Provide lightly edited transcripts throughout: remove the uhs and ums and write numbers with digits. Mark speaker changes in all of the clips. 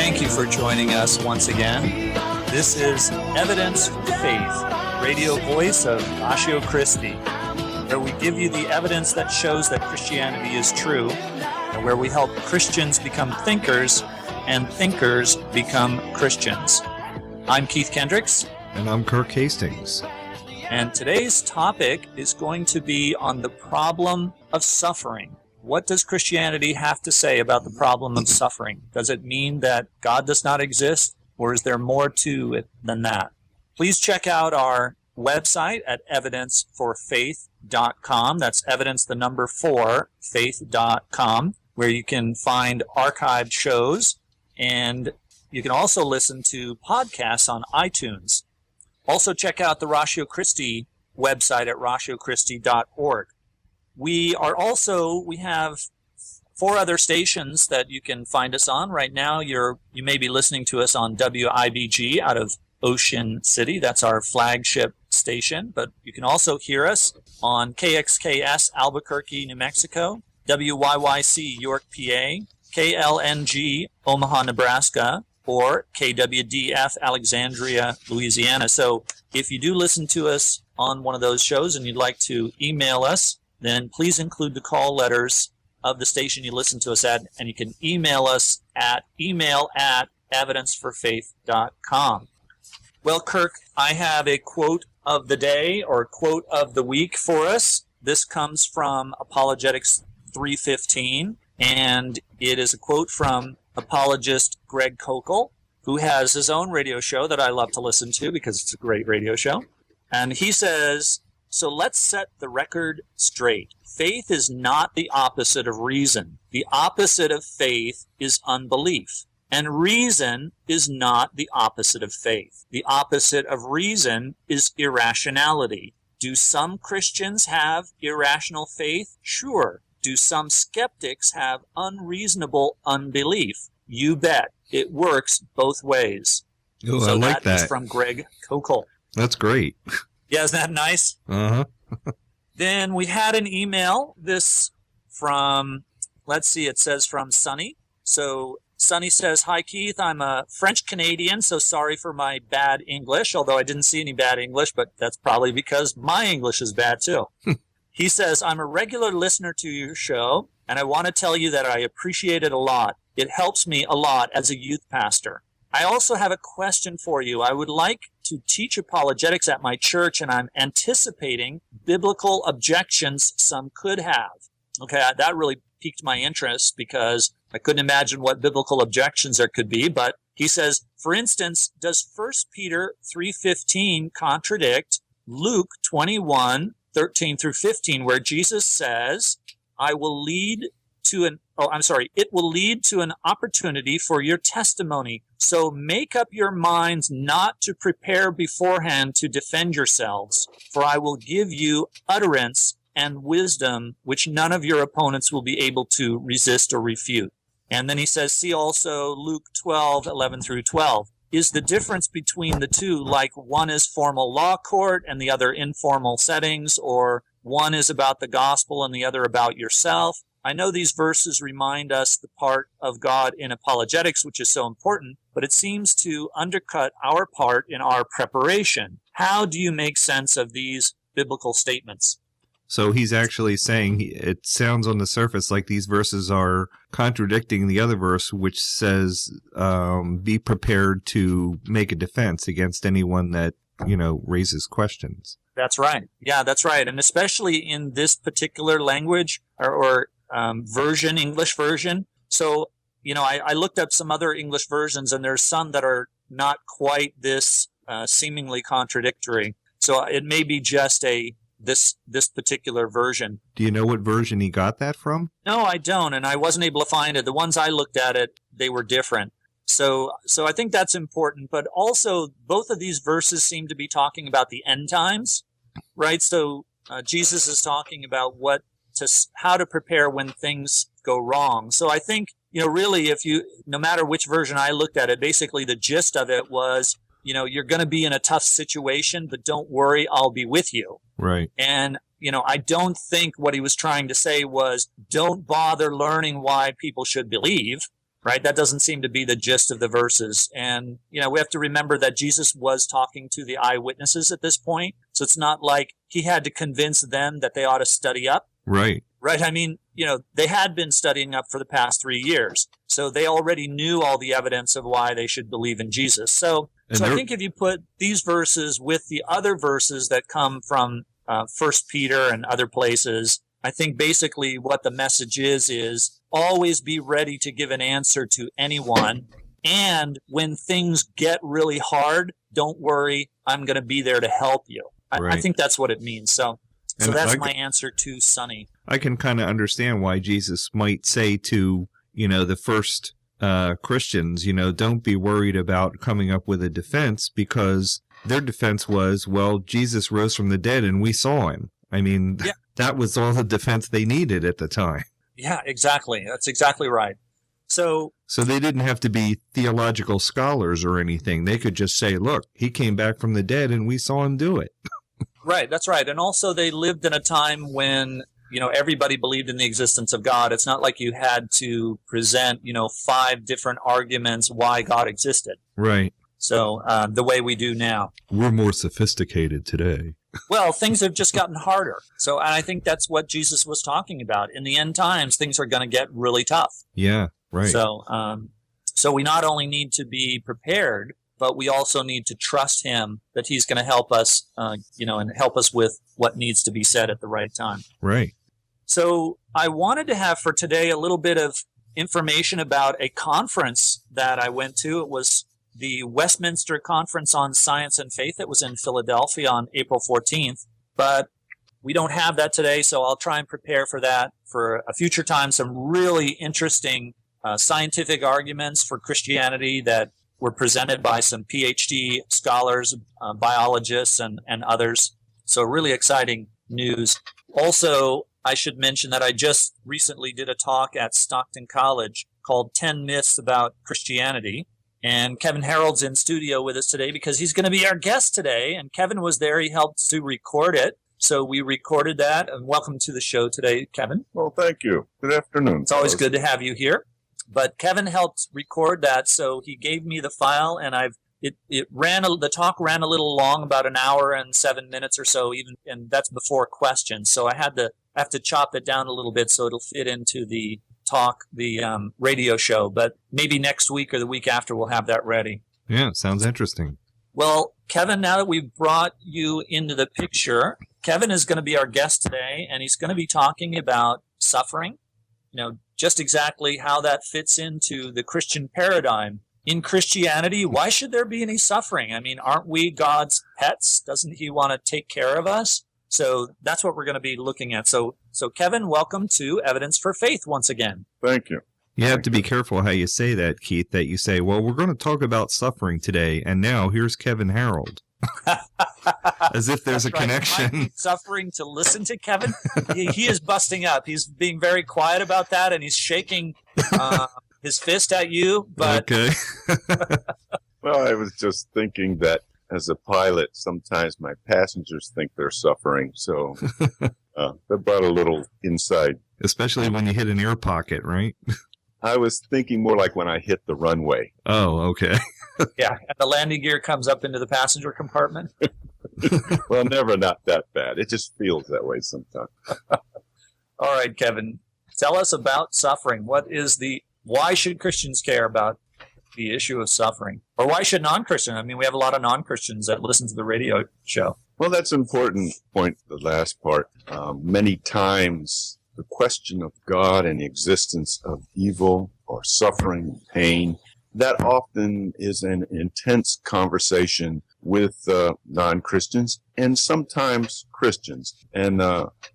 Speaker 1: Thank you for joining us once again. This is Evidence for Faith, radio voice of Ratio Christi, where we give you the evidence that shows that Christianity is true, and where we help Christians become thinkers, and thinkers become Christians. I'm Keith Kendricks.
Speaker 2: And I'm Kirk Hastings.
Speaker 1: And today's topic is going to be on the problem of suffering. What does Christianity have to say about the problem of suffering? Does it mean that God does not exist, or is there more to it than that? Please check out our website at evidenceforfaith.com. That's evidence, the number 4, faith.com, where you can find archived shows, and you can also listen to podcasts on iTunes. Also check out the Ratio Christi website at ratiochristi.org. We have 4 other stations that you can find us on. Right now, you may be listening to us on WIBG out of Ocean City. That's our flagship station. But you can also hear us on KXKS Albuquerque, New Mexico, WYYC York, PA, KLNG Omaha, Nebraska, or KWDF Alexandria, Louisiana. So if you do listen to us on one of those shows and you'd like to email us, then please include the call letters of the station you listen to us at, and you can email us at email@evidenceforfaith.com. Well, Kirk, I have a quote of the day or quote of the week for us. This comes from Apologetics 3:15, and it is a quote from apologist Greg Koukl, who has his own radio show that I love to listen to because it's a great radio show. And he says, "So let's set the record straight. Faith is not the opposite of reason. The opposite of faith is unbelief. And reason is not the opposite of faith. The opposite of reason is irrationality. Do some Christians have irrational faith? Sure. Do some skeptics have unreasonable unbelief? You bet. It works both ways."
Speaker 2: Oh,
Speaker 1: So
Speaker 2: I like
Speaker 1: that is
Speaker 2: that.
Speaker 1: from Greg Koukl.
Speaker 2: That's great.
Speaker 1: Yeah, isn't that nice?
Speaker 2: Uh-huh.
Speaker 1: Then we had an email, this from, it says from Sunny. So Sunny says, "Hi Keith, I'm a French Canadian, so sorry for my bad English," although I didn't see any bad English, but that's probably because my English is bad too. He says, "I'm a regular listener to your show, and I want to tell you that I appreciate it a lot. It helps me a lot as a youth pastor. I also have a question for you. I would like to teach apologetics at my church, and I'm anticipating biblical objections some could have." Okay, that really piqued my interest because I couldn't imagine what biblical objections there could be. But he says, for instance, does 1 Peter 3:15 contradict Luke 21:13 through 15, where Jesus says, it will lead to an opportunity for your testimony. So make up your minds not to prepare beforehand to defend yourselves, for I will give you utterance and wisdom, which none of your opponents will be able to resist or refute. And then he says, see also Luke 12:11 through 12. Is the difference between the two like one is formal law court and the other informal settings, or one is about the gospel and the other about yourself? I know these verses remind us the part of God in apologetics, which is so important, but it seems to undercut our part in our preparation. How do you make sense of these biblical statements?
Speaker 2: So he's actually saying it sounds on the surface like these verses are contradicting the other verse, which says, be prepared to make a defense against anyone that, raises questions.
Speaker 1: That's right. Yeah, that's right. And especially in this particular language or version, English version. So, I looked up some other English versions, and there's some that are not quite this seemingly contradictory. So it may be just this particular version.
Speaker 2: Do you know what version he got that from?
Speaker 1: No, I don't, and I wasn't able to find it. The ones I looked at they were different. So I think that's important. But also, both of these verses seem to be talking about the end times, right? So Jesus is talking about how to prepare when things go wrong. So I think, really, no matter which version I looked at it, basically the gist of it was, you're going to be in a tough situation, but don't worry, I'll be with you.
Speaker 2: Right.
Speaker 1: And, I don't think what he was trying to say was, don't bother learning why people should believe. right? That doesn't seem to be the gist of the verses. And, we have to remember that Jesus was talking to the eyewitnesses at this point. So it's not like he had to convince them that they ought to study up.
Speaker 2: Right.
Speaker 1: Right. I mean, they had been studying up for the past 3 years. So they already knew all the evidence of why they should believe in Jesus. So I think if you put these verses with the other verses that come from 1 Peter and other places, I think basically what the message is always be ready to give an answer to anyone. And when things get really hard, don't worry, I'm going to be there to help you.
Speaker 2: Right.
Speaker 1: I think that's what it means. So that's my answer to Sonny.
Speaker 2: I can kind of understand why Jesus might say to, the first Christians, don't be worried about coming up with a defense, because their defense was, well, Jesus rose from the dead and we saw him. I mean, that was all the defense they needed at the time.
Speaker 1: Yeah, exactly. That's exactly right. So
Speaker 2: they didn't have to be theological scholars or anything. They could just say, look, he came back from the dead and we saw him do it.
Speaker 1: Right, that's right. And also they lived in a time when, everybody believed in the existence of God. It's not like you had to present, 5 different arguments why God existed.
Speaker 2: Right.
Speaker 1: So the way we do now.
Speaker 2: We're more sophisticated today.
Speaker 1: Well, things have just gotten harder. So and I think that's what Jesus was talking about. In the end times, things are going to get really tough.
Speaker 2: Yeah, right.
Speaker 1: So we not only need to be prepared, but we also need to trust him that he's going to help us, and help us with what needs to be said at the right time.
Speaker 2: Right.
Speaker 1: So I wanted to have for today a little bit of information about a conference that I went to. It was the Westminster Conference on Science and Faith. It was in Philadelphia on April 14th, but we don't have that today, so I'll try and prepare for that for a future time. Some really interesting scientific arguments for Christianity that were presented by some PhD scholars, biologists, and others. So really exciting news. Also, I should mention that I just recently did a talk at Stockton College called 10 Myths About Christianity. And Kevin Harold's in studio with us today because he's going to be our guest today. And Kevin was there. He helped to record it. So we recorded that. And welcome to the show today, Kevin.
Speaker 3: Well, thank you. Good afternoon.
Speaker 1: It's always good to have you here. But Kevin helped record that. So he gave me the file, and the talk ran a little long, about an hour and 7 minutes or so, and that's before questions. So I have to chop it down a little bit so it'll fit into the talk, the radio show. But maybe next week or the week after we'll have that ready.
Speaker 2: Yeah, sounds interesting.
Speaker 1: Well, Kevin, now that we've brought you into the picture, Kevin is going to be our guest today, and he's going to be talking about suffering, just exactly how that fits into the Christian paradigm. In Christianity, why should there be any suffering? I mean, aren't we God's pets? Doesn't he want to take care of us? So that's what we're going to be looking at. So Kevin, welcome to Evidence for Faith once again.
Speaker 3: Thank you.
Speaker 2: You have to be careful how you say that, Keith, that you say, well, we're going to talk about suffering today, and now here's Kevin Harold. As if there's a connection.
Speaker 1: Am I suffering to listen to Kevin? He is busting up. He's being very quiet about that, and he's shaking his fist at you. But
Speaker 2: okay.
Speaker 3: Well, I was just thinking that as a pilot, sometimes my passengers think they're suffering, so that brought a little insight.
Speaker 2: Especially when you hit an air pocket, right?
Speaker 3: I was thinking more like when I hit the runway.
Speaker 2: Oh, okay.
Speaker 1: Yeah, and the landing gear comes up into the passenger compartment.
Speaker 3: Well, never not that bad. It just feels that way sometimes.
Speaker 1: All right, Kevin, tell us about suffering. Why should Christians care about the issue of suffering? Or why should non-Christians? I mean, we have a lot of non-Christians that listen to the radio show.
Speaker 3: Well, that's an important point, the last part. Many times the question of God and the existence of evil or suffering, pain, that often is an intense conversation with non-Christians and sometimes Christians, and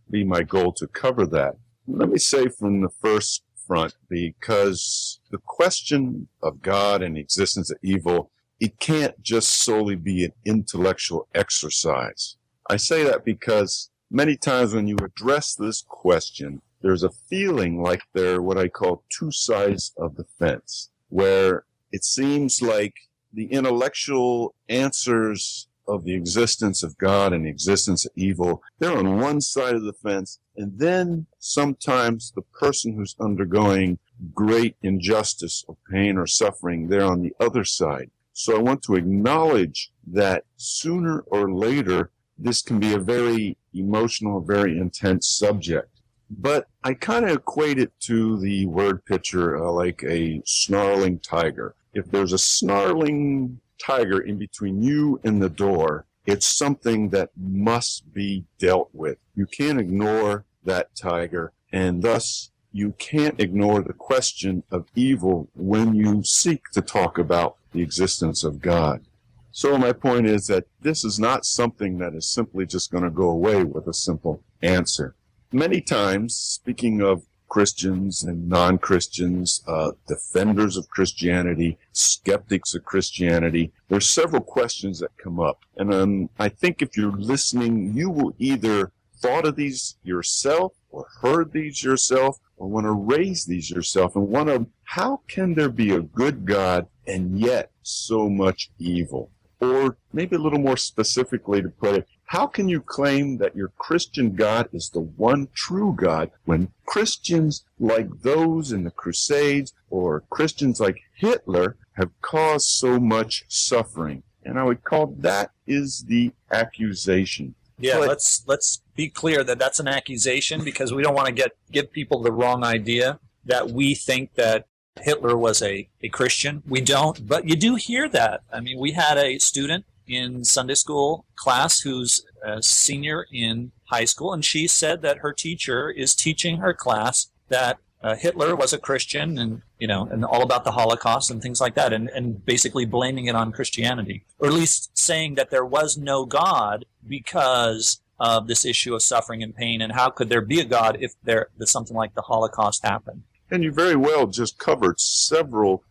Speaker 3: be my goal to cover that. Let me say from the first front, because the question of God and the existence of evil, it can't just solely be an intellectual exercise. I say that because many times when you address this question, there's a feeling like there are what I call two sides of the fence, where it seems like the intellectual answers of the existence of God and the existence of evil, they're on one side of the fence, and then sometimes the person who's undergoing great injustice or pain or suffering, they're on the other side. So I want to acknowledge that sooner or later, this can be a very emotional, very intense subject. But I kind of equate it to the word picture like a snarling tiger. If there's a snarling tiger in between you and the door, it's something that must be dealt with. You can't ignore that tiger, and thus you can't ignore the question of evil when you seek to talk about the existence of God. So my point is that this is not something that is simply just going to go away with a simple answer. Many times, speaking of Christians and non-Christians, defenders of Christianity, skeptics of Christianity, there's several questions that come up. And I think if you're listening, you will either thought of these yourself or heard these yourself or want to raise these yourself and want to, how can there be a good God and yet so much evil? Or maybe a little more specifically to put it, how can you claim that your Christian God is the one true God when Christians like those in the Crusades or Christians like Hitler have caused so much suffering? And I would call that is the accusation.
Speaker 1: Yeah,
Speaker 3: But
Speaker 1: let's be clear that that's an accusation, because we don't want to give people the wrong idea that we think that Hitler was a Christian. We don't, but you do hear that. I mean, we had a student in Sunday school class who's a senior in high school, and she said that her teacher is teaching her class that Hitler was a Christian, and and all about the Holocaust and things like that, and basically blaming it on Christianity, or at least saying that there was no God because of this issue of suffering and pain, and how could there be a God if there's something like the Holocaust happened?
Speaker 3: And you very well just covered several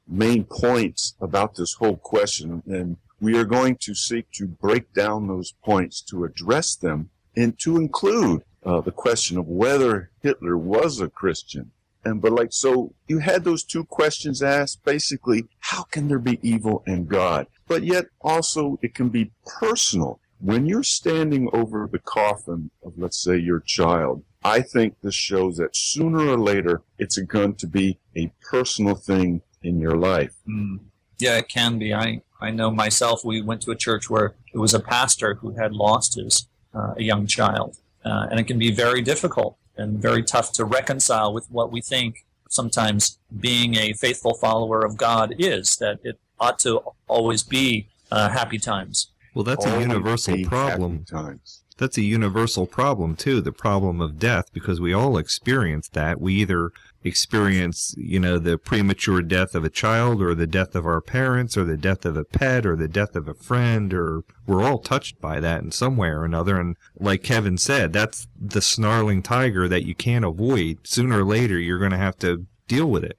Speaker 3: main points about this whole question, and we are going to seek to break down those points to address them and to include the question of whether Hitler was a Christian. So you had those two questions asked, basically, how can there be evil and God? But yet also it can be personal. When you're standing over the coffin of, let's say, your child, I think this shows that sooner or later it's going to be a personal thing in your life.
Speaker 1: Yeah, it can be. I know myself, we went to a church where it was a pastor who had lost his a young child. And it can be very difficult and very tough to reconcile with what we think sometimes being a faithful follower of God is, that it ought to always be happy times.
Speaker 2: Well, that's a universal problem. That's a universal problem, too, the problem of death, because we all experience that. We either experience, the premature death of a child, or the death of our parents, or the death of a pet, or the death of a friend, or we're all touched by that in some way or another. And like Kevin said, that's the snarling tiger that you can't avoid. Sooner or later, you're going to have to deal with it.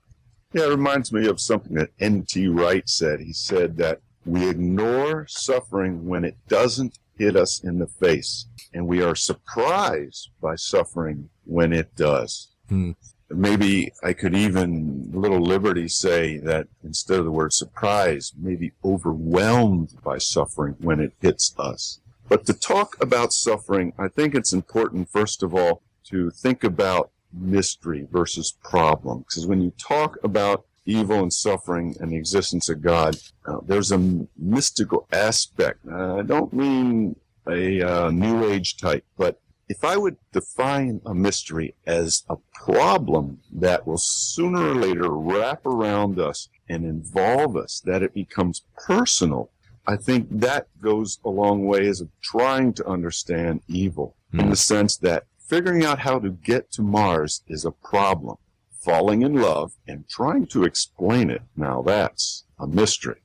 Speaker 3: Yeah, it reminds me of something that N.T. Wright said. He said that we ignore suffering when it doesn't hit us in the face, and we are surprised by suffering when it does. Maybe I could even, little liberty, say that instead of the word surprise, maybe overwhelmed by suffering when it hits us. But to talk about suffering, I think it's important, first of all, to think about mystery versus problem. Because when you talk about evil and suffering and the existence of God, there's a mystical aspect. I don't mean a New Age type, but if I would define a mystery as a problem that will sooner or later wrap around us and involve us, that it becomes personal, I think that goes a long way as of trying to understand evil, in the sense that figuring out how to get to Mars is a problem. Falling in love and trying to explain it, now that's a mystery.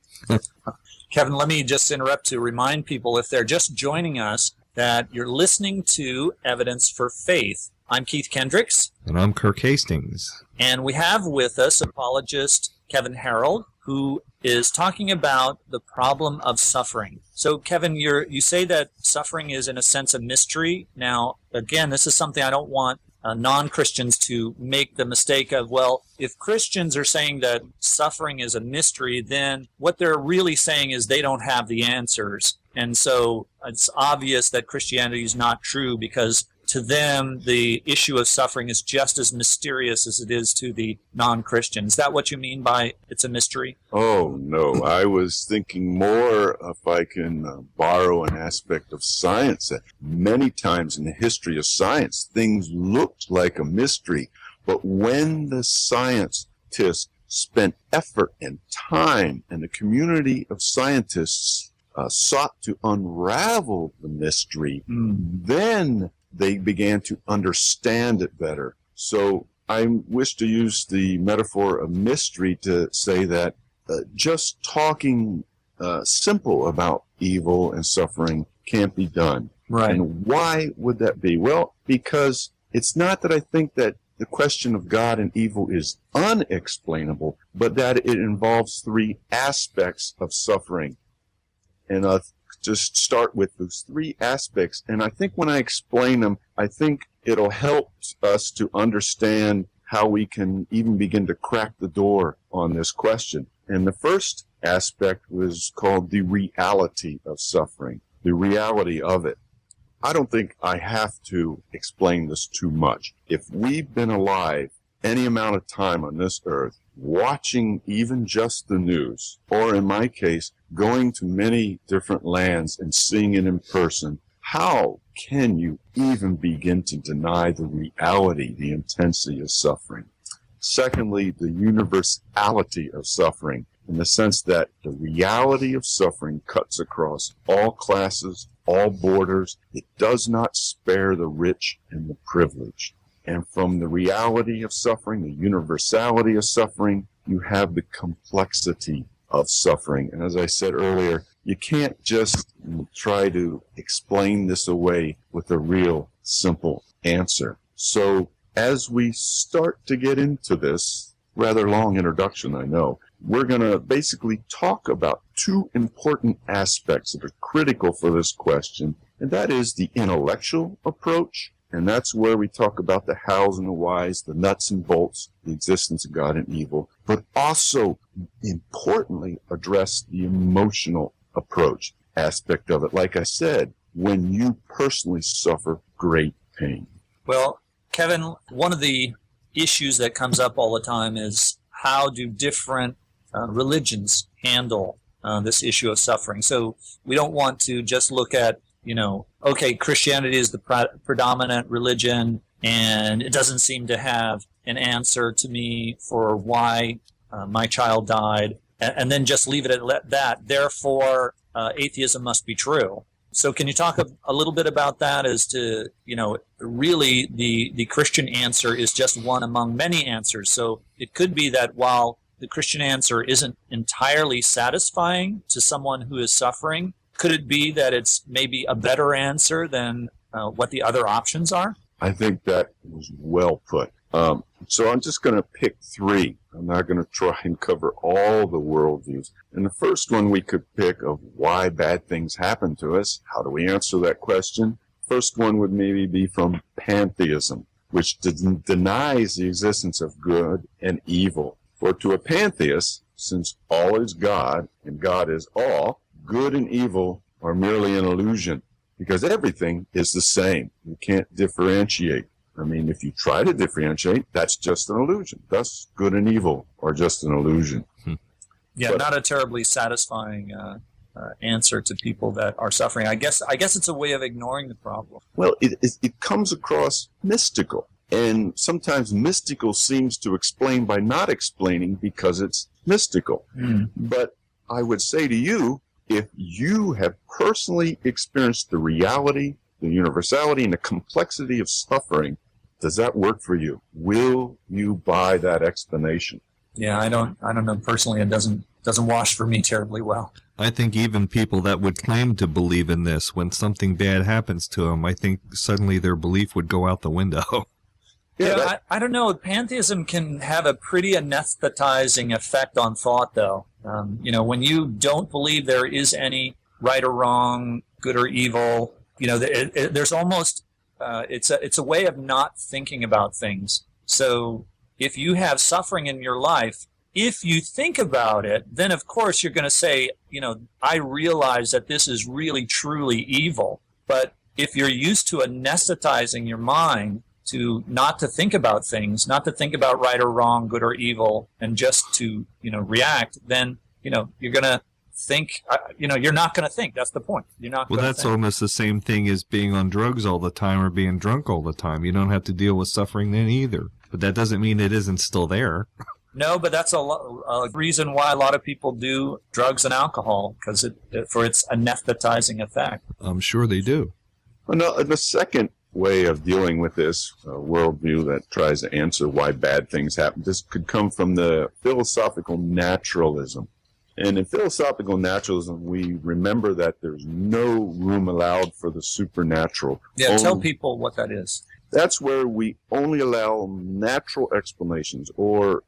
Speaker 1: Kevin, let me just interrupt to remind people, if they're just joining us, that you're listening to Evidence for Faith. I'm Keith Kendricks.
Speaker 2: And I'm Kirk Hastings.
Speaker 1: And we have with us apologist Kevin Harold, who is talking about the problem of suffering. So, Kevin, you say that suffering is, in a sense, a mystery. Now, again, this is something I don't want non-Christians to make the mistake of, well, if Christians are saying that suffering is a mystery, then what they're really saying is they don't have the answers. And so it's obvious that Christianity is not true because to them, the issue of suffering is just as mysterious as it is to the non-Christian. Is that what you mean by it's a mystery?
Speaker 3: Oh, no. I was thinking more, if I can borrow an aspect of science, that many times in the history of science, things looked like a mystery. But when the scientists spent effort and time, and the community of scientists sought to unravel the mystery, then they began to understand it better. So I wish to use the metaphor of mystery to say that just talking simple about evil and suffering can't be done.
Speaker 1: Right.
Speaker 3: And why would that be? Well, because it's not that I think that the question of God and evil is unexplainable, but that it involves three aspects of suffering. And just start with those three aspects. And I think when I explain them, I think it'll help us to understand how we can even begin to crack the door on this question. And the first aspect was called the reality of suffering, the reality of it. I don't think I have to explain this too much. If we've been alive any amount of time on this earth, watching even just the news, or in my case, going to many different lands and seeing it in person, how can you even begin to deny the reality, the intensity of suffering? Secondly, the universality of suffering, in the sense that the reality of suffering cuts across all classes, all borders. It does not spare the rich and the privileged. And from the reality of suffering, the universality of suffering, you have the complexity of suffering. And as I said earlier, you can't just try to explain this away with a real simple answer. So as we start to get into this rather long introduction, I know, we're going to basically talk about two important aspects that are critical for this question, and that is the intellectual approach. And that's where we talk about the hows and the whys, the nuts and bolts, the existence of God and evil, but also, importantly, address the emotional approach aspect of it. Like I said, when you personally suffer great pain.
Speaker 1: Well, Kevin, one of the issues that comes up all the time is how do different religions handle this issue of suffering? So we don't want to just look at okay, Christianity is the predominant religion, and it doesn't seem to have an answer to me for why my child died, and then just leave it at that. Therefore, atheism must be true. So can you talk a little bit about that as to, really the Christian answer is just one among many answers. So it could be that while the Christian answer isn't entirely satisfying to someone who is suffering, could it be that it's maybe a better answer than what the other options are?
Speaker 3: I think that was well put. So I'm just going to pick three. I'm not going to try and cover all the worldviews. And the first one we could pick of why bad things happen to us. How do we answer that question? First one would maybe be from pantheism, which denies the existence of good and evil. For to a pantheist, since all is God and God is all, good and evil are merely an illusion, because everything is the same. You can't differentiate. I mean, if you try to differentiate, that's just an illusion. Thus, good and evil are just an illusion.
Speaker 1: Yeah, but not a terribly satisfying answer to people that are suffering. I guess it's a way of ignoring the problem.
Speaker 3: Well, it comes across mystical, and sometimes mystical seems to explain by not explaining because it's mystical. But I would say to you, if you have personally experienced the reality, the universality, and the complexity of suffering, does that work for you? Will you buy that explanation?
Speaker 1: Yeah, I don't know personally. It doesn't wash for me terribly well.
Speaker 2: I think even people that would claim to believe in this, when something bad happens to them, I think suddenly their belief would go out the window.
Speaker 1: Yeah, I don't know. Pantheism can have a pretty anesthetizing effect on thought, though. When you don't believe there is any right or wrong, good or evil, there's almost it's a way of not thinking about things. So if you have suffering in your life, if you think about it, then of course you're going to say, I realize that this is really, truly evil. But if you're used to anesthetizing your mind to not to think about things, not to think about right or wrong, good or evil, and just to, react, then, you're going to think, you're not going to think. That's the point. You're not
Speaker 2: Well,
Speaker 1: going to
Speaker 2: that's
Speaker 1: think.
Speaker 2: almost the same thing as being on drugs all the time or being drunk all the time. You don't have to deal with suffering then either. But that doesn't mean it isn't still there.
Speaker 1: No, but that's a reason why a lot of people do drugs and alcohol, because for its anesthetizing effect.
Speaker 2: I'm sure they do.
Speaker 3: Well, the second way of dealing with this worldview that tries to answer why bad things happen, this could come from the philosophical naturalism. And in philosophical naturalism, we remember that there's no room allowed for the supernatural.
Speaker 1: Yeah, tell people what that is.
Speaker 3: That's where we only allow natural explanations, or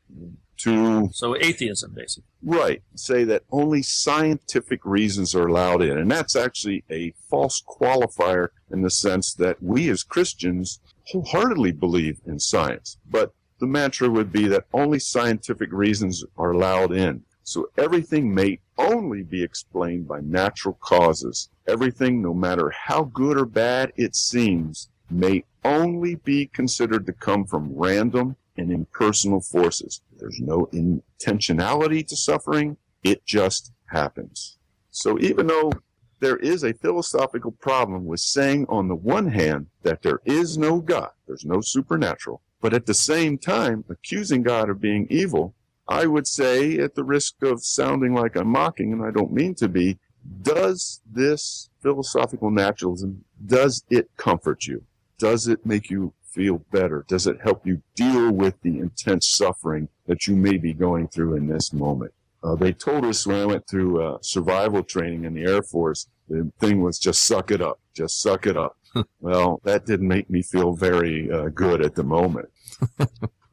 Speaker 3: to...
Speaker 1: So atheism, basically.
Speaker 3: Right. Say that only scientific reasons are allowed in. And that's actually a false qualifier in the sense that we as Christians wholeheartedly believe in science. But the mantra would be that only scientific reasons are allowed in. So everything may only be explained by natural causes. Everything, no matter how good or bad it seems, may only be considered to come from random and impersonal forces. There's no intentionality to suffering. It just happens. So even though there is a philosophical problem with saying on the one hand that there is no God, there's no supernatural, but at the same time accusing God of being evil, I would say, at the risk of sounding like I'm mocking, and I don't mean to be, does this philosophical naturalism, does it comfort you? Does it make you feel better? Does it help you deal with the intense suffering that you may be going through in this moment? They told us when I went through survival training in the Air Force, the thing was just suck it up, just suck it up. Well, that didn't make me feel very good at the moment.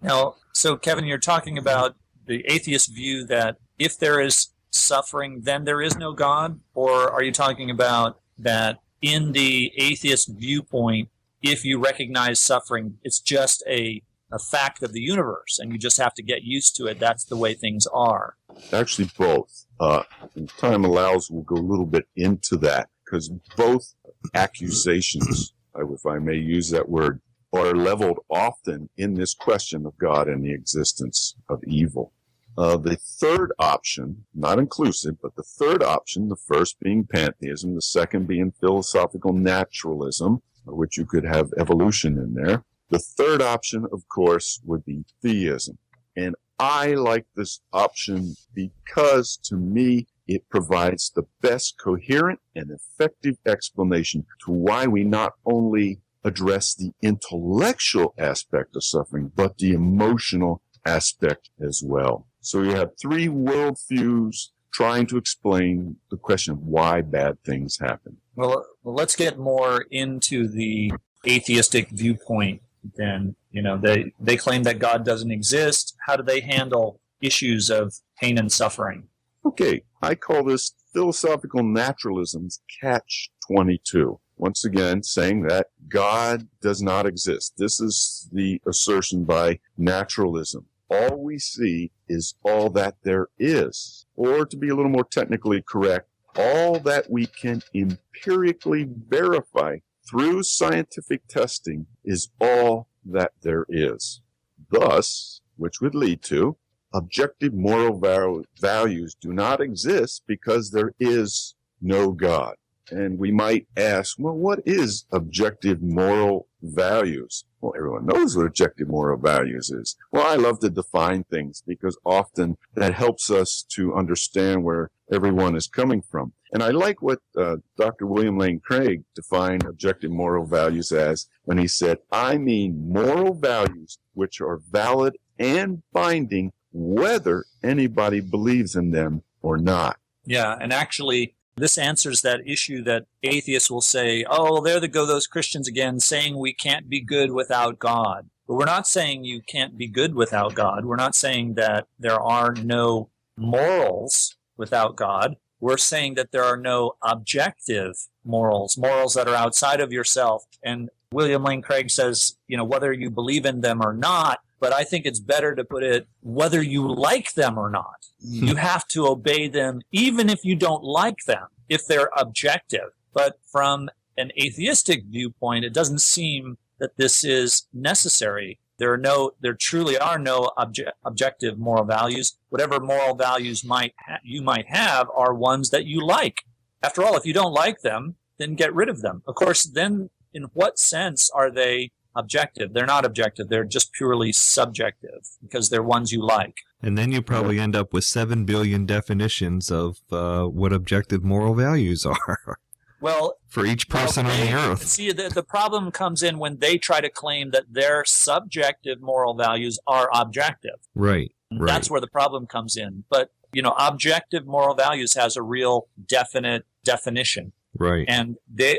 Speaker 1: Now, so Kevin, you're talking about the atheist view that if there is suffering, then there is no God? Or are you talking about that in the atheist viewpoint, if you recognize suffering, it's just a fact of the universe and you just have to get used to it? That's the way things are.
Speaker 3: Actually, both. If time allows, we'll go a little bit into that, because both accusations, if I may use that word, are leveled often in this question of God and the existence of evil. The third option, not inclusive, but the third option, the first being pantheism, the second being philosophical naturalism, which you could have evolution in there. The third option, of course, would be theism. And I like this option because, to me, it provides the best coherent and effective explanation to why we not only address the intellectual aspect of suffering, but the emotional aspect as well. So you have three worldviews trying to explain the question of why bad things happen.
Speaker 1: Well, let's get more into the atheistic viewpoint then. They claim that God doesn't exist. How do they handle issues of pain and suffering?
Speaker 3: Okay, I call this philosophical naturalism's catch-22. Once again, saying that God does not exist. This is the assertion by naturalism. All we see is all that there is. Or to be a little more technically correct, all that we can empirically verify through scientific testing is all that there is. Thus, which would lead to, objective moral values do not exist because there is no God. And we might ask, well, what is objective moral values? Well, everyone knows what objective moral values is. Well, I love to define things because often that helps us to understand where everyone is coming from. And I like what Dr. William Lane Craig defined objective moral values as when he said, I mean moral values which are valid and binding whether anybody believes in them or not.
Speaker 1: Yeah, and actually, this answers that issue that atheists will say, oh, there they go those Christians again, saying we can't be good without God. But we're not saying you can't be good without God. We're not saying that there are no morals without God. We're saying that there are no objective morals that are outside of yourself. And William Lane Craig says, whether you believe in them or not, but I think it's better to put it whether you like them or not. You have to obey them even if you don't like them, if they're objective. But from an atheistic viewpoint, it doesn't seem that this is necessary. There truly are no objective moral values. Whatever moral values you might have are ones that you like. After all, if you don't like them, then get rid of them. Of course, then in what sense are they objective? They're not objective. They're just purely subjective because they're ones you like.
Speaker 2: And then you probably end up with 7 billion definitions of what objective moral values are.
Speaker 1: Well,
Speaker 2: for each person on the earth.
Speaker 1: See, the problem comes in when they try to claim that their subjective moral values are objective.
Speaker 2: Right.
Speaker 1: That's where the problem comes in. But, objective moral values has a real definite definition.
Speaker 2: Right.
Speaker 1: And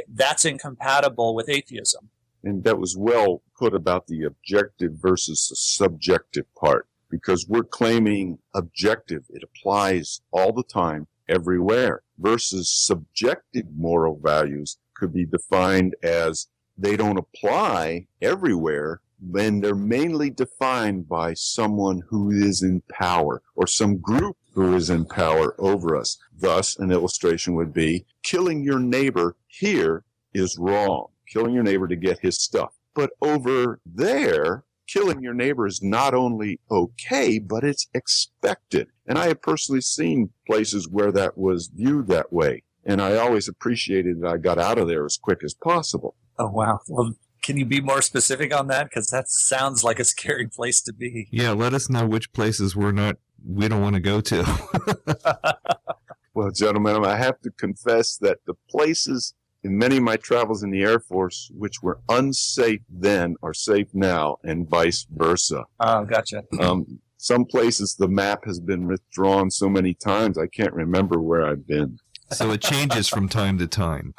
Speaker 1: that's incompatible with atheism.
Speaker 3: And that was well put about the objective versus the subjective part, because we're claiming objective. It applies all the time, everywhere, versus subjective moral values could be defined as they don't apply everywhere, then they're mainly defined by someone who is in power or some group who is in power over us. Thus, an illustration would be killing your neighbor here is wrong. Killing your neighbor to get his stuff. But over there, killing your neighbor is not only okay, but it's expected. And I have personally seen places where that was viewed that way. And I always appreciated that I got out of there as quick as possible.
Speaker 1: Oh, wow. Well, can you be more specific on that? Because that sounds like a scary place to be.
Speaker 2: Yeah, let us know which places we don't want to go to.
Speaker 3: Well, gentlemen, I have to confess that the places in many of my travels in the Air Force, which were unsafe then, are safe now, and vice versa.
Speaker 1: Oh, gotcha.
Speaker 3: Some places the map has been withdrawn so many times, I can't remember where I've been.
Speaker 2: So it changes from time to time.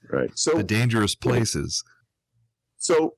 Speaker 3: Right. So
Speaker 2: the dangerous places.
Speaker 3: So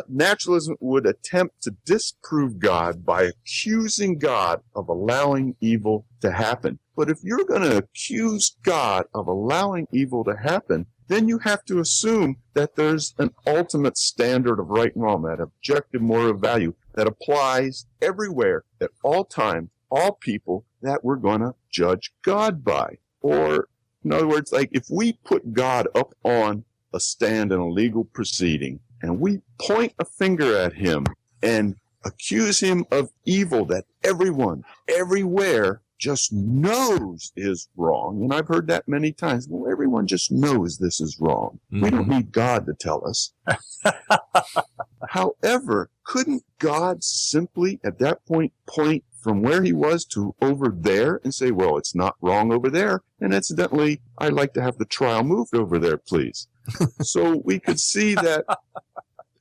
Speaker 3: naturalism would attempt to disprove God by accusing God of allowing evil to happen. But if you're going to accuse God of allowing evil to happen, then you have to assume that there's an ultimate standard of right and wrong, that objective moral value that applies everywhere, at all times, all people, that we're going to judge God by. Or, in other words, like if we put God up on a stand in a legal proceeding and we point a finger at him and accuse him of evil that everyone, everywhere, just knows is wrong. And I've heard that many times. Well, everyone just knows this is wrong. Mm-hmm. We don't need God to tell us. However, couldn't God simply at that point from where he was to over there and say, well, it's not wrong over there. And incidentally, I'd like to have the trial moved over there, please. So we could see that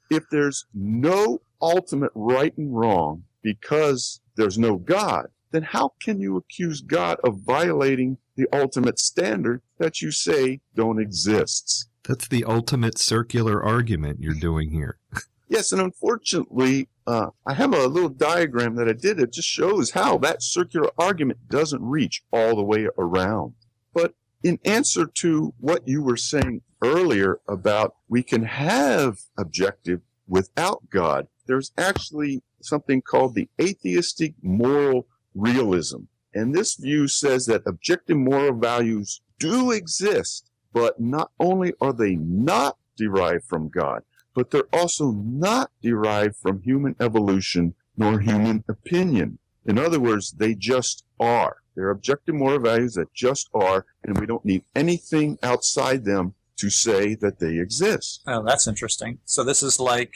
Speaker 3: if there's no ultimate right and wrong because there's no God, then how can you accuse God of violating the ultimate standard that you say don't exist?
Speaker 2: That's the ultimate circular argument you're doing here.
Speaker 3: Yes, and unfortunately, I have a little diagram that I did. It just shows how that circular argument doesn't reach all the way around. But in answer to what you were saying earlier about we can have objective without God, there's actually something called the atheistic moral realism. And this view says that objective moral values do exist, but not only are they not derived from God, but they're also not derived from human evolution nor human opinion. In other words, they just are. They're objective moral values that just are, and we don't need anything outside them to say that they exist.
Speaker 1: Oh, that's interesting. So this is like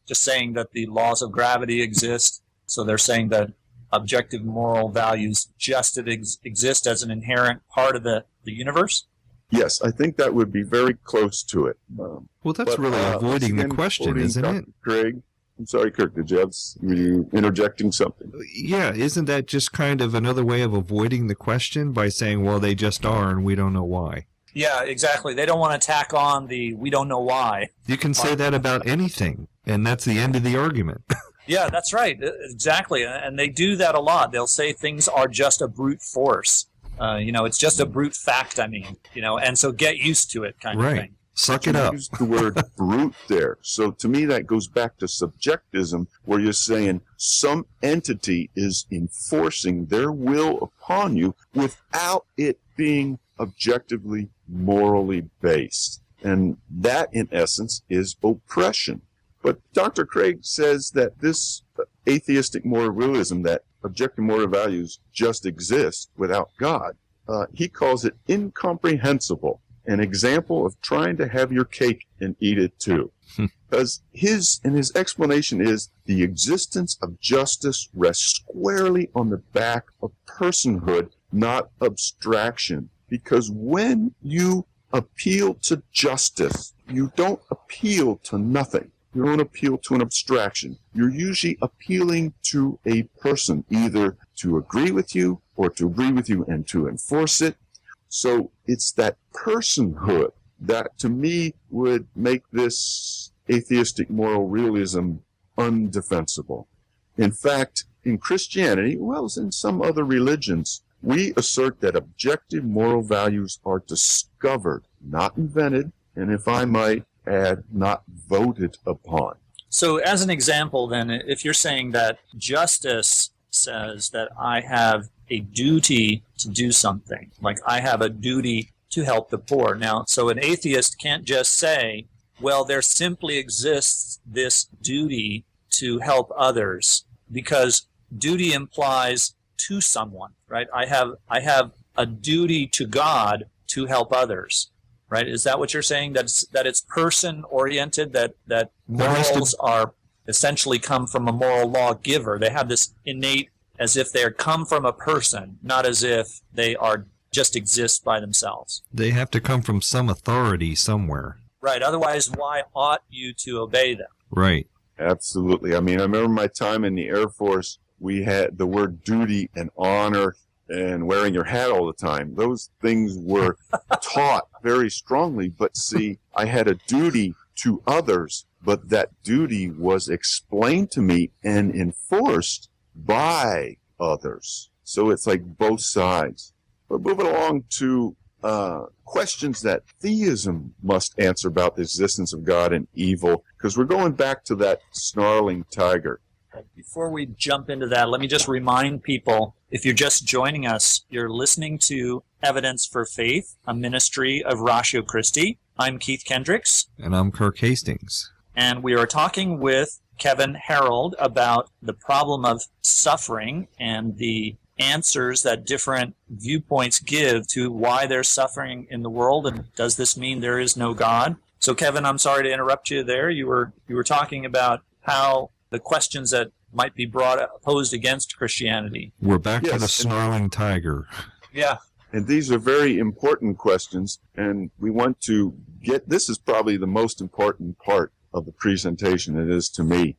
Speaker 1: just saying that the laws of gravity exist. So they're saying that objective moral values just exist as an inherent part of the universe?
Speaker 3: Yes, I think that would be very close to it.
Speaker 2: Well, that's really avoiding the question, isn't it?
Speaker 3: Craig, I'm sorry, Kirk, were you interjecting something?
Speaker 2: Yeah, isn't that just kind of another way of avoiding the question by saying, well, they just are and we don't know why?
Speaker 1: Yeah, exactly. They don't want to tack on the we don't know why.
Speaker 2: You can say that about anything, and that's the end of the argument.
Speaker 1: Yeah, that's right. Exactly. And they do that a lot. They'll say things are just a brute force. It's just a brute fact, and so get used to it kind of thing.
Speaker 2: Suck it up.
Speaker 3: Use the word brute there. So to me, that goes back to subjectivism, where you're saying some entity is enforcing their will upon you without it being objectively morally based. And that, in essence, is oppression. But Dr. Craig says that this atheistic moral realism, that objective moral values just exist without God, he calls it incomprehensible, an example of trying to have your cake and eat it too. Because his explanation is the existence of justice rests squarely on the back of personhood, not abstraction. Because when you appeal to justice, you don't appeal to nothing. You don't appeal to an abstraction. You're usually appealing to a person, either to agree with you or to agree with you and to enforce it. So it's that personhood that, to me, would make this atheistic moral realism undefensible. In fact, in Christianity, well, as in some other religions, we assert that objective moral values are discovered, not invented, and if I might add, not voted upon.
Speaker 1: So as an example, then, if you're saying that justice says that I have a duty to do something, like I have a duty to help the poor. Now, so an atheist can't just say, well, there simply exists this duty to help others, because duty implies to someone, right? I have a duty to God to help others, right? Is that what you're saying? That it's person oriented, that morals are essentially come from a moral lawgiver. They have this innate, as if they come from a person, not as if they are just exist by themselves.
Speaker 2: They have to come from some authority somewhere.
Speaker 1: Right. Otherwise, why ought you to obey them?
Speaker 2: Right.
Speaker 3: Absolutely. I mean, I remember my time in the Air Force, we had the word duty and honor and wearing your hat all the time. Those things were taught very strongly. But see, I had a duty to others, but that duty was explained to me and enforced by others. So it's like both sides. But moving along to questions that theism must answer about the existence of God and evil, because we're going back to that snarling tiger.
Speaker 1: Before we jump into that, let me just remind people, if you're just joining us, you're listening to Evidence for Faith, a ministry of Ratio Christi. I'm Keith Kendricks.
Speaker 2: And I'm Kirk Hastings.
Speaker 1: And we are talking with Kevin Harold about the problem of suffering and the answers that different viewpoints give to why there's suffering in the world, and does this mean there is no God? So Kevin, I'm sorry to interrupt you there. You were talking about how the questions that might be posed against Christianity.
Speaker 2: We're back to
Speaker 3: Yes.
Speaker 2: the snarling tiger.
Speaker 1: Yeah.
Speaker 3: And these are very important questions, and we want to this is probably the most important part of the presentation, it is to me,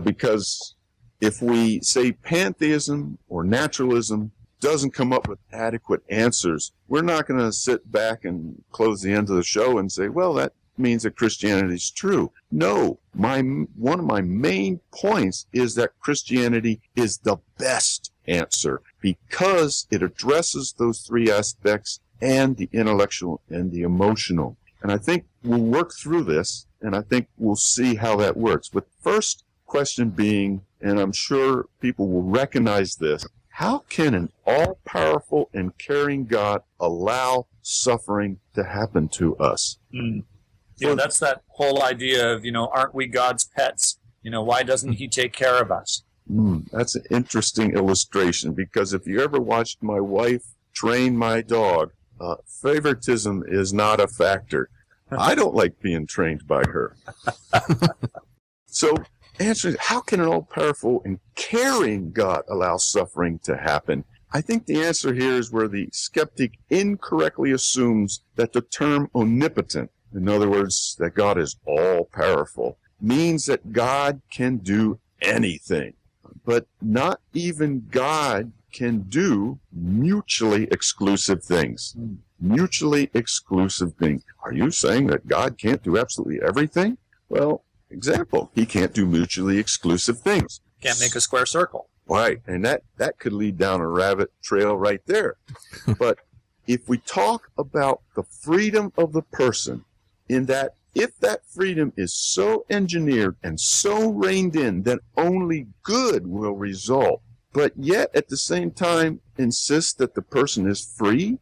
Speaker 3: because if we say pantheism or naturalism doesn't come up with adequate answers, we're not going to sit back and close the end of the show and say, well, that means that Christianity is true. No, one of my main points is that Christianity is the best answer because it addresses those three aspects, and the intellectual and the emotional. And I think we'll work through this, and I think we'll see how that works. But first question being, and I'm sure people will recognize this, how can an all-powerful and caring God allow suffering to happen to us?
Speaker 1: Yeah, that's that whole idea of, aren't we God's pets? Why doesn't he take care of us?
Speaker 3: That's an interesting illustration, because if you ever watched my wife train my dog, favoritism is not a factor. I don't like being trained by her. So, answering, how can an all-powerful and caring God allow suffering to happen? I think the answer here is where the skeptic incorrectly assumes that the term omnipotent, in other words, that God is all-powerful, means that God can do anything. But not even God can do mutually exclusive things. Mutually exclusive things. Are you saying that God can't do absolutely everything? Well, example, he can't do mutually exclusive things.
Speaker 1: Can't make a square circle.
Speaker 3: Right, and that could lead down a rabbit trail right there. But if we talk about the freedom of the person in that if that freedom is so engineered and so reined in, then only good will result, but yet at the same time insist that the person is free,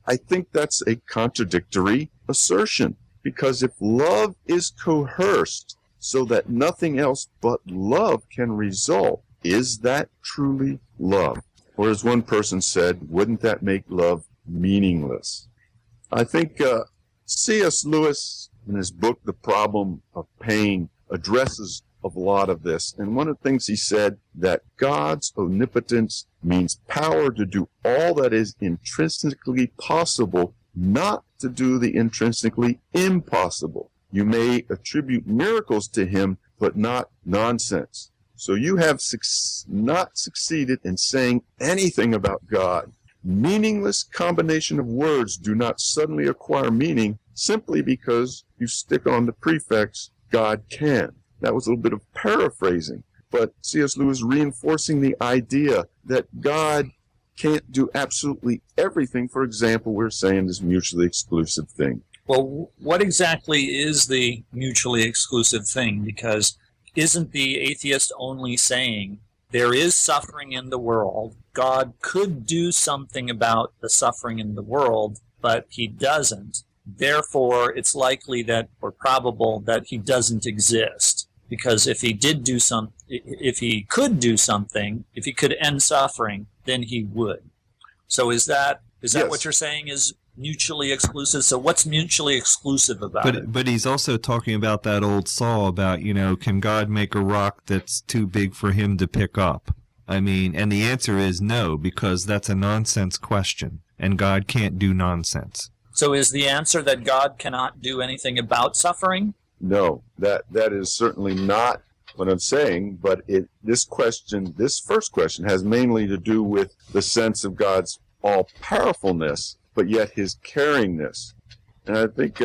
Speaker 3: I think that's a contradictory assertion. Because if love is coerced so that nothing else but love can result, is that truly love? Or as one person said, wouldn't that make love meaningless? I think C.S. Lewis, in his book, The Problem of Pain, addresses a lot of this. And one of the things he said, that God's omnipotence means power to do all that is intrinsically possible, not to do the intrinsically impossible. You may attribute miracles to him, but not nonsense. So you have not succeeded in saying anything about God. Meaningless combination of words do not suddenly acquire meaning simply because you stick on the prefix, God can. That was a little bit of paraphrasing, but C.S. Lewis reinforcing the idea that God can't do absolutely everything. For example, we're saying this mutually exclusive thing.
Speaker 1: Well, what exactly is the mutually exclusive thing? Because isn't the atheist only saying there is suffering in the world, God could do something about the suffering in the world, but he doesn't. Therefore, it's likely that, or probable, that he doesn't exist. Because if he did do if he could do something, if he could end suffering, then he would. So is that
Speaker 3: Yes.
Speaker 1: what you're saying is mutually exclusive? So what's mutually exclusive about it?
Speaker 2: But he's also talking about that old saw about, can God make a rock that's too big for him to pick up? I mean, and the answer is no, because that's a nonsense question, and God can't do nonsense.
Speaker 1: So is the answer that God cannot do anything about suffering?
Speaker 3: No, that is certainly not what I'm saying, but this first question has mainly to do with the sense of God's all-powerfulness, but yet his caringness. And I think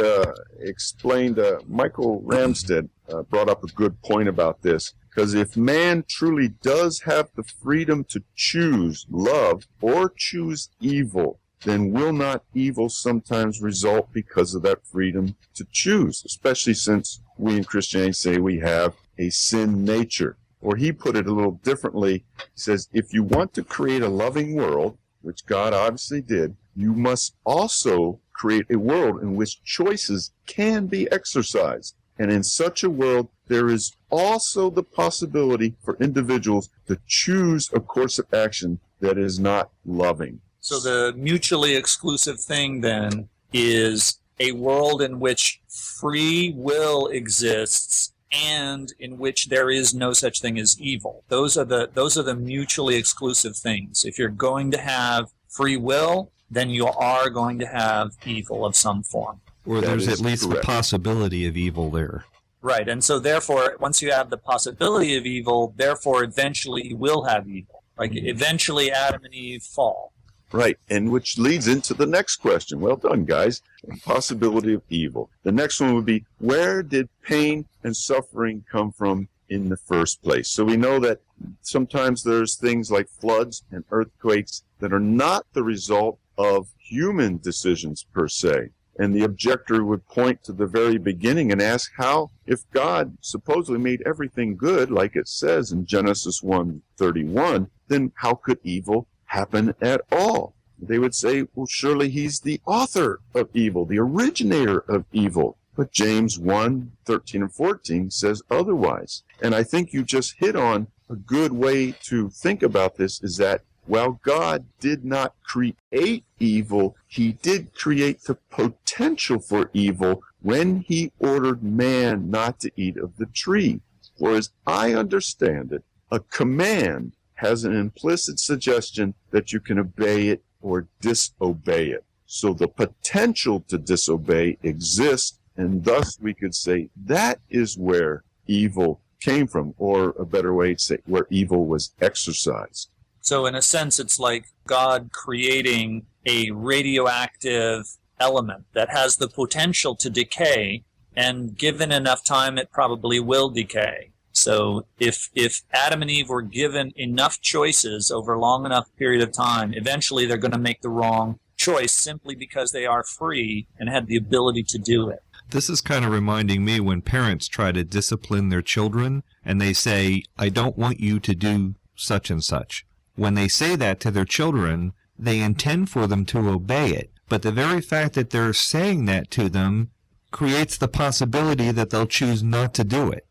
Speaker 3: Michael Ramstead brought up a good point about this, because if man truly does have the freedom to choose love or choose evil, then will not evil sometimes result because of that freedom to choose, especially since we in Christianity say we have a sin nature? Or he put it a little differently. He says, if you want to create a loving world, which God obviously did, you must also create a world in which choices can be exercised. And in such a world, there is also the possibility for individuals to choose a course of action that is not loving.
Speaker 1: So the mutually exclusive thing then is a world in which free will exists and in which there is no such thing as evil. Those are the mutually exclusive things. If you're going to have free will, then you are going to have evil of some form.
Speaker 2: Or
Speaker 3: That
Speaker 2: there's
Speaker 3: is
Speaker 2: at least
Speaker 3: correct.
Speaker 2: the possibility of evil there.
Speaker 1: Right, and so therefore, once you have the possibility of evil, therefore eventually you will have evil. Like eventually Adam and Eve fall.
Speaker 3: Right, and which leads into the next question. Well done, guys. Possibility of evil. The next one would be, where did pain and suffering come from in the first place? So we know that sometimes there's things like floods and earthquakes that are not the result of human decisions per se. And the objector would point to the very beginning and ask how, if God supposedly made everything good, like it says in Genesis 1:31, then how could evil happen at all? They would say, well, surely he's the author of evil, the originator of evil. But James 1:13 and 14 says otherwise. And I think you just hit on a good way to think about this, is that while God did not create evil, he did create the potential for evil when he ordered man not to eat of the tree. For as I understand it, a command has an implicit suggestion that you can obey it or disobey it. So the potential to disobey exists, and thus we could say that is where evil came from, or a better way to say where evil was exercised.
Speaker 1: So in a sense, it's like God creating a radioactive element that has the potential to decay, and given enough time, it probably will decay. So if Adam and Eve were given enough choices over a long enough period of time, eventually they're going to make the wrong choice simply because they are free and had the ability to do it.
Speaker 2: This is kind of reminding me when parents try to discipline their children and they say, I don't want you to do such and such. When they say that to their children, they intend for them to obey it. But the very fact that they're saying that to them creates the possibility that they'll choose not to do it.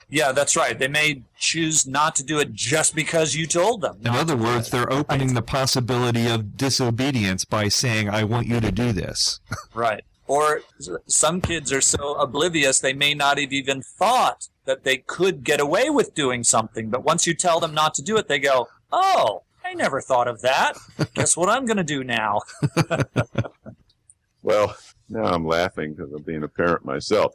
Speaker 1: Yeah, that's right. They may choose not to do it just because you told them.
Speaker 2: In other words, they're opening the possibility of disobedience by saying, I want you to do this.
Speaker 1: Right. Or some kids are so oblivious they may not have even thought that they could get away with doing something. But once you tell them not to do it, they go, oh, I never thought of that. Guess what I'm going to do now?
Speaker 3: Well, now I'm laughing because I'm being a parent myself.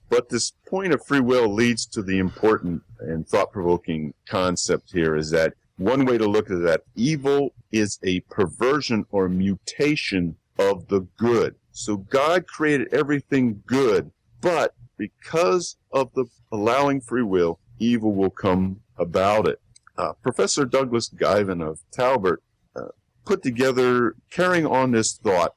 Speaker 3: But this point of free will leads to the important and thought-provoking concept here is that one way to look at that, evil is a perversion or mutation of the good. So God created everything good, but because of the allowing free will, evil will come about it. Professor Douglas Given of Talbot put together, carrying on this thought,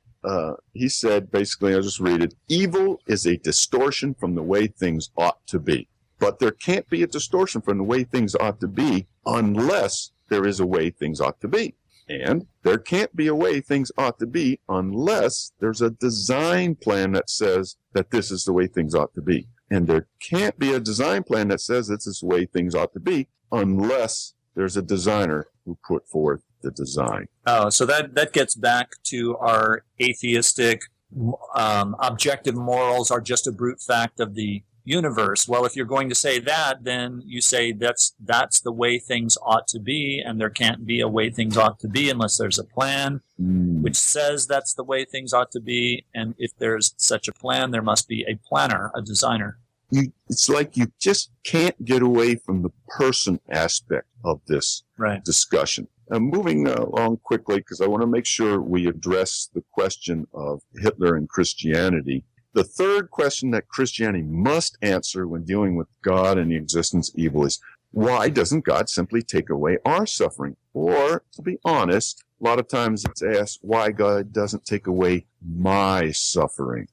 Speaker 3: he said, basically, I'll just read it, evil is a distortion from the way things ought to be. But there can't be a distortion from the way things ought to be unless there is a way things ought to be. And there can't be a way things ought to be unless there's a design plan that says that this is the way things ought to be. And there can't be a design plan that says this is the way things ought to be unless there's a designer who put forth the design.
Speaker 1: Oh, so that gets back to our atheistic objective morals are just a brute fact of the universe. Well, if you're going to say that, then you say that's the way things ought to be, and there can't be a way things ought to be unless there's a plan which says that's the way things ought to be. And if there's such a plan, there must be a planner, a designer.
Speaker 3: It's like you just can't get away from the person aspect of this discussion. I'm moving along quickly because I want to make sure we address the question of Hitler and Christianity. The third question that Christianity must answer when dealing with God and the existence of evil is, why doesn't God simply take away our suffering? Or, to be honest, a lot of times it's asked why God doesn't take away my suffering.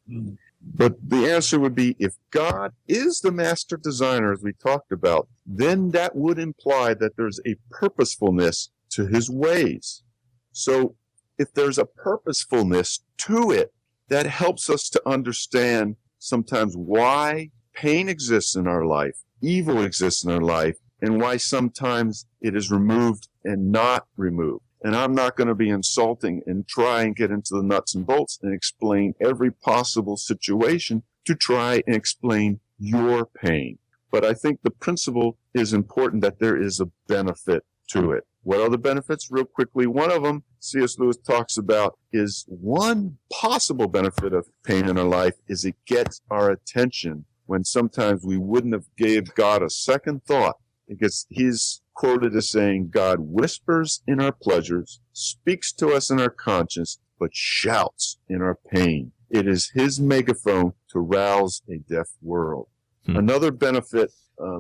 Speaker 3: But the answer would be, if God is the master designer, as we talked about, then that would imply that there's a purposefulness to his ways. So if there's a purposefulness to it, that helps us to understand sometimes why pain exists in our life, evil exists in our life, and why sometimes it is removed and not removed. And I'm not going to be insulting and try and get into the nuts and bolts and explain every possible situation to try and explain your pain. But I think the principle is important, that there is a benefit to it. What are the benefits? Real quickly, one of them C.S. Lewis talks about is one possible benefit of pain in our life is it gets our attention when sometimes we wouldn't have gave God a second thought. Because he's quoted as saying, God whispers in our pleasures, speaks to us in our conscience, but shouts in our pain. It is his megaphone to rouse a deaf world. Another benefit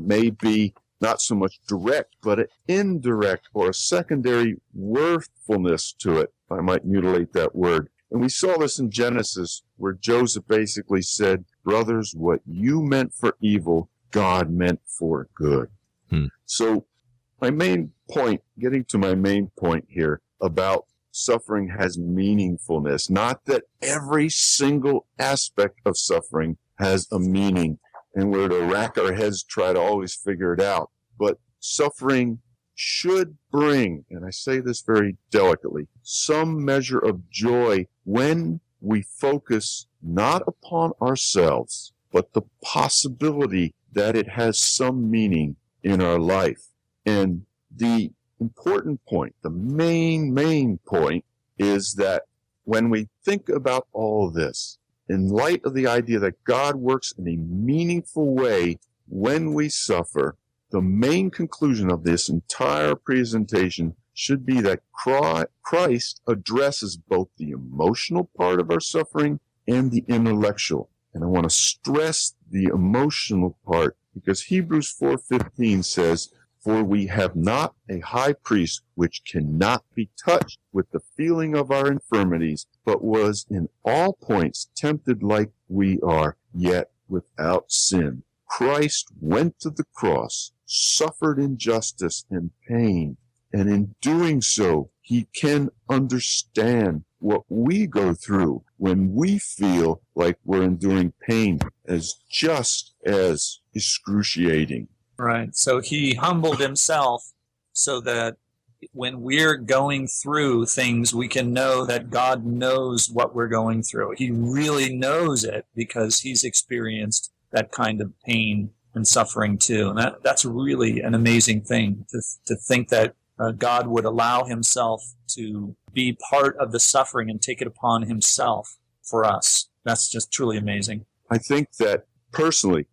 Speaker 3: may be not so much direct, but an indirect or a secondary worthfulness to it. I might mutilate that word. And we saw this in Genesis, where Joseph basically said, brothers, what you meant for evil, God meant for good. So my main point, getting to my main point here about suffering has meaningfulness, not that every single aspect of suffering has a meaning and we're to rack our heads, try to always figure it out. But suffering should bring, and I say this very delicately, some measure of joy when we focus not upon ourselves, but the possibility that it has some meaning in our life. And the important point, the main point, is that when we think about all of this, in light of the idea that God works in a meaningful way when we suffer, the main conclusion of this entire presentation should be that Christ addresses both the emotional part of our suffering and the intellectual. And I want to stress the emotional part, because Hebrews 4:15 says, For we have not a high priest which cannot be touched with the feeling of our infirmities, but was in all points tempted like we are, yet without sin. Christ went to the cross, suffered injustice and pain, and in doing so, he can understand what we go through when we feel like we're enduring pain as just as excruciating.
Speaker 1: Right. So he humbled himself so that when we're going through things, we can know that God knows what we're going through. He really knows it because he's experienced that kind of pain and suffering too. And that's really an amazing thing to think that God would allow himself to be part of the suffering and take it upon himself for us. That's just truly amazing.
Speaker 3: I think that personally,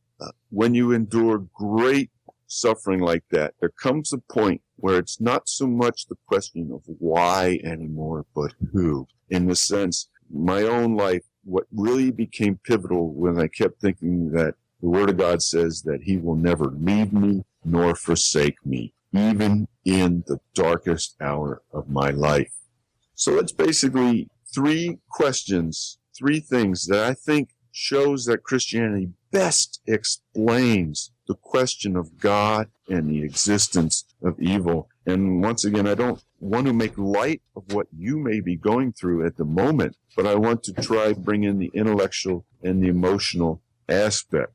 Speaker 3: when you endure great suffering like that, there comes a point where it's not so much the question of why anymore, but who. In the sense, my own life, what really became pivotal when I kept thinking that the Word of God says that he will never leave me nor forsake me, even in the darkest hour of my life. So it's basically three questions, three things that I think shows that Christianity best explains the question of God and the existence of evil. And once again, I don't want to make light of what you may be going through at the moment, but I want to try bring in the intellectual and the emotional aspect.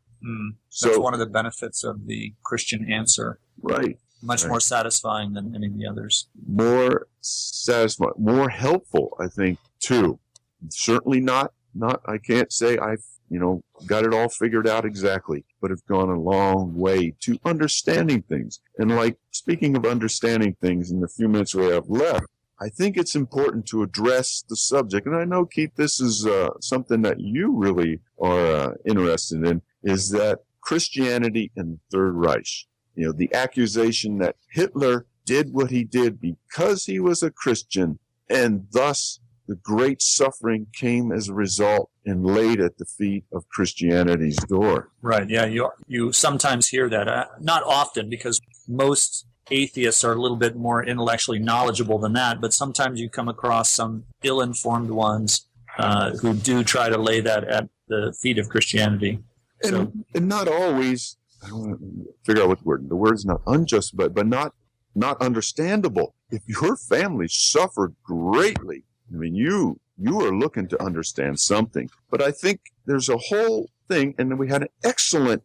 Speaker 1: That's one of the benefits of the Christian answer.
Speaker 3: Right.
Speaker 1: Much more satisfying than any of the others.
Speaker 3: More satisfying, more helpful, I think, too. Certainly not, I can't say I've, got it all figured out exactly, but have gone a long way to understanding things. And like, speaking of understanding things in the few minutes we have left, I think it's important to address the subject. And I know, Keith, this is something that you really are interested in, is that Christianity and the Third Reich. The accusation that Hitler did what he did because he was a Christian, and thus the great suffering came as a result and laid at the feet of Christianity's door.
Speaker 1: Right, yeah, you sometimes hear that. Not often, because most atheists are a little bit more intellectually knowledgeable than that, but sometimes you come across some ill-informed ones who do try to lay that at the feet of Christianity.
Speaker 3: And not always, I don't want to figure out what the word's not unjust, but not understandable. If your family suffered greatly, I mean, you are looking to understand something. But I think there's a whole thing, and then we had an excellent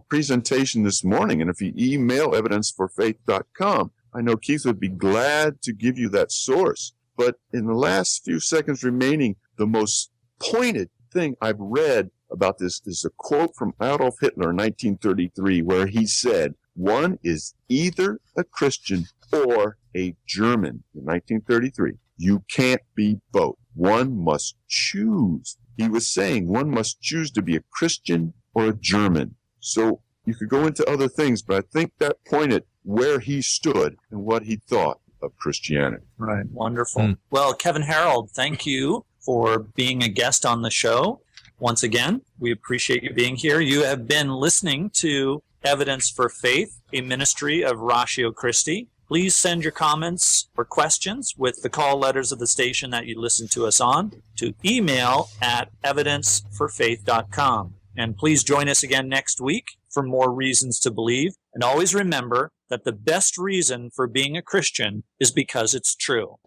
Speaker 3: presentation this morning. And if you email evidenceforfaith.com, I know Keith would be glad to give you that source. But in the last few seconds remaining, the most pointed thing I've read about this is a quote from Adolf Hitler in 1933, where he said, "One is either a Christian or a German." In 1933, you can't be both. One must choose. He was saying one must choose to be a Christian or a German. So you could go into other things, but I think that pointed where he stood and what he thought of Christianity.
Speaker 1: Right. Wonderful. Well, Kevin Harold, thank you for being a guest on the show. Once again, we appreciate you being here. You have been listening to Evidence for Faith, a ministry of Ratio Christi. Please send your comments or questions with the call letters of the station that you listen to us on to email at evidenceforfaith.com. And please join us again next week for more reasons to believe. And always remember that the best reason for being a Christian is because it's true.